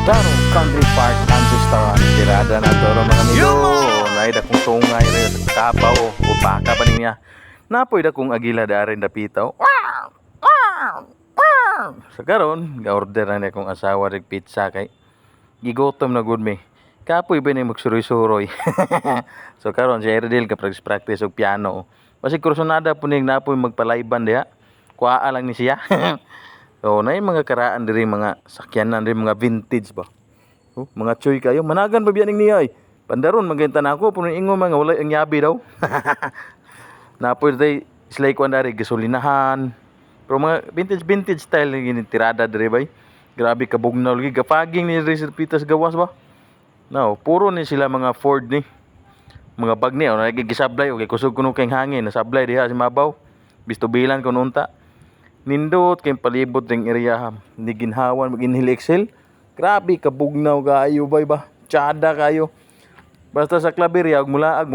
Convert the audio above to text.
Claro, country park and restaurant. Tirada na to mga amigo. Naida kong tungay rin sa kapaw o baka pa niya. Napoy da kong agila da rin dapitaw. Sa karon, ga-order na niya kong asawa rin pizza kay gigotom na good me. Kapoy ba niya magsuroy-suroy. So karon si Erdil ka practice og piano. Kasi kursunada po niya napoy magpalayban diha. Kuhaa lang ni siya. So, na yung mga karaan diri mga sakyanan diri mga vintage ba. Oh, mga choy kayo, managan pa biyaning niya ay. Pandaron magenta na ako puno ingo mga wala ang yabi daw. Napoy day slay ko andari gasolinahan. Pero mga vintage style gini tirada diri bay. Grabe kabugnaw lagi gapaging ni Rizal Pitas gawas ba. No, puro ni sila mga Ford ni. Mga bag ni, lagi gisablay okay kusog kuno kay hangin nasablay diha sa mabaw. Bisto bilan ko nunta. Nindot kay palibot ng area ni ginhawan mag-inhale excel. Grabe kabugnaw kayo bay ba. Tsada kayo. Basta sa Claveria ug mulaag mo